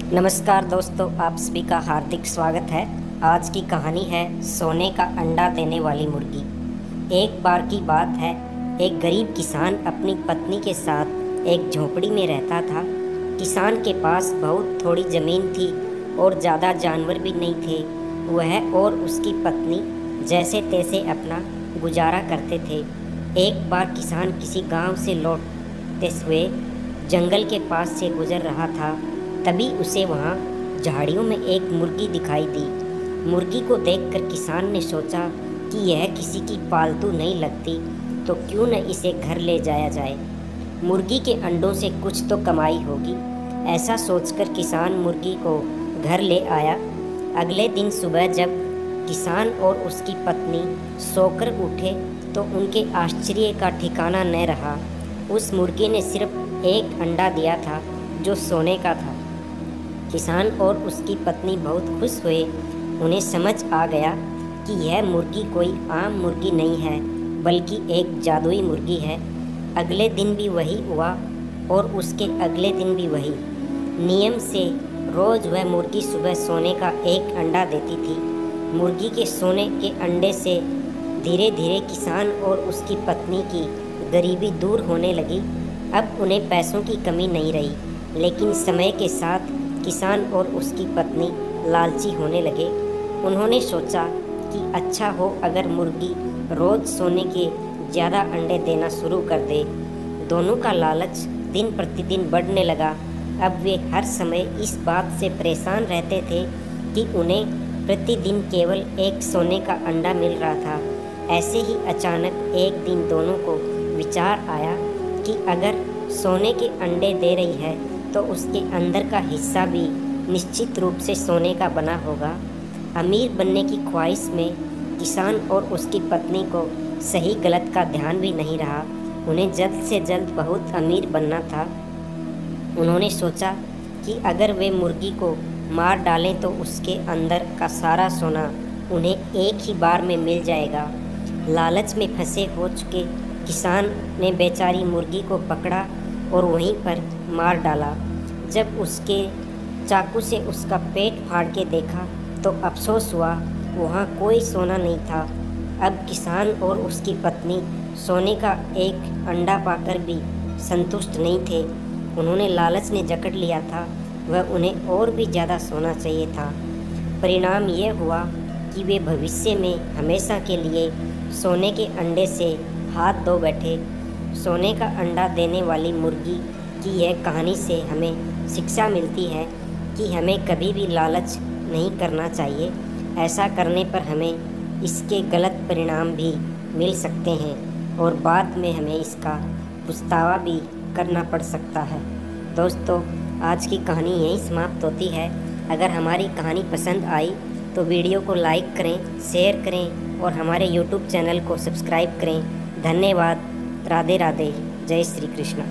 नमस्कार दोस्तों, आप सभी का हार्दिक स्वागत है। आज की कहानी है सोने का अंडा देने वाली मुर्गी। एक बार की बात है, एक गरीब किसान अपनी पत्नी के साथ एक झोपड़ी में रहता था। किसान के पास बहुत थोड़ी ज़मीन थी और ज़्यादा जानवर भी नहीं थे। वह और उसकी पत्नी जैसे तैसे अपना गुजारा करते थे। एक बार किसान किसी गांव से लौटते हुए जंगल के पास से गुजर रहा था। तभी उसे वहाँ झाड़ियों में एक मुर्गी दिखाई दी। मुर्गी को देखकर किसान ने सोचा कि यह किसी की पालतू नहीं लगती, तो क्यों न इसे घर ले जाया जाए। मुर्गी के अंडों से कुछ तो कमाई होगी। ऐसा सोचकर किसान मुर्गी को घर ले आया। अगले दिन सुबह जब किसान और उसकी पत्नी सोकर उठे तो उनके आश्चर्य का ठिकाना न रहा। उस मुर्गी ने सिर्फ एक अंडा दिया था जो सोने का था। किसान और उसकी पत्नी बहुत खुश हुए। उन्हें समझ आ गया कि यह मुर्गी कोई आम मुर्गी नहीं है, बल्कि एक जादुई मुर्गी है। अगले दिन भी वही हुआ और उसके अगले दिन भी वही। नियम से रोज़ वह मुर्गी सुबह सोने का एक अंडा देती थी। मुर्गी के सोने के अंडे से धीरे धीरे किसान और उसकी पत्नी की गरीबी दूर होने लगी। अब उन्हें पैसों की कमी नहीं रही, लेकिन समय के साथ किसान और उसकी पत्नी लालची होने लगे। उन्होंने सोचा कि अच्छा हो अगर मुर्गी रोज़ सोने के ज़्यादा अंडे देना शुरू कर दे। दोनों का लालच दिन प्रतिदिन बढ़ने लगा। अब वे हर समय इस बात से परेशान रहते थे कि उन्हें प्रतिदिन केवल एक सोने का अंडा मिल रहा था। ऐसे ही अचानक एक दिन दोनों को विचार आया कि अगर सोने के अंडे दे रही है तो उसके अंदर का हिस्सा भी निश्चित रूप से सोने का बना होगा। अमीर बनने की ख्वाहिश में किसान और उसकी पत्नी को सही गलत का ध्यान भी नहीं रहा। उन्हें जल्द से जल्द बहुत अमीर बनना था। उन्होंने सोचा कि अगर वे मुर्गी को मार डालें तो उसके अंदर का सारा सोना उन्हें एक ही बार में मिल जाएगा। लालच में फंसे हो चुके किसान ने बेचारी मुर्गी को पकड़ा और वहीं पर मार डाला। जब उसके चाकू से उसका पेट फाड़ के देखा तो अफसोस हुआ, वहाँ कोई सोना नहीं था। अब किसान और उसकी पत्नी सोने का एक अंडा पाकर भी संतुष्ट नहीं थे। उन्होंने लालच ने जकड़ लिया था, वह उन्हें और भी ज़्यादा सोना चाहिए था। परिणाम यह हुआ कि वे भविष्य में हमेशा के लिए सोने के अंडे से हाथ धो बैठे। सोने का अंडा देने वाली मुर्गी की यह कहानी से हमें शिक्षा मिलती है कि हमें कभी भी लालच नहीं करना चाहिए। ऐसा करने पर हमें इसके गलत परिणाम भी मिल सकते हैं और बाद में हमें इसका पछतावा भी करना पड़ सकता है। दोस्तों, आज की कहानी यहीं समाप्त होती है। अगर हमारी कहानी पसंद आई तो वीडियो को लाइक करें, शेयर करें और हमारे यूट्यूब चैनल को सब्सक्राइब करें। धन्यवाद। राधे राधे। जय श्री कृष्ण।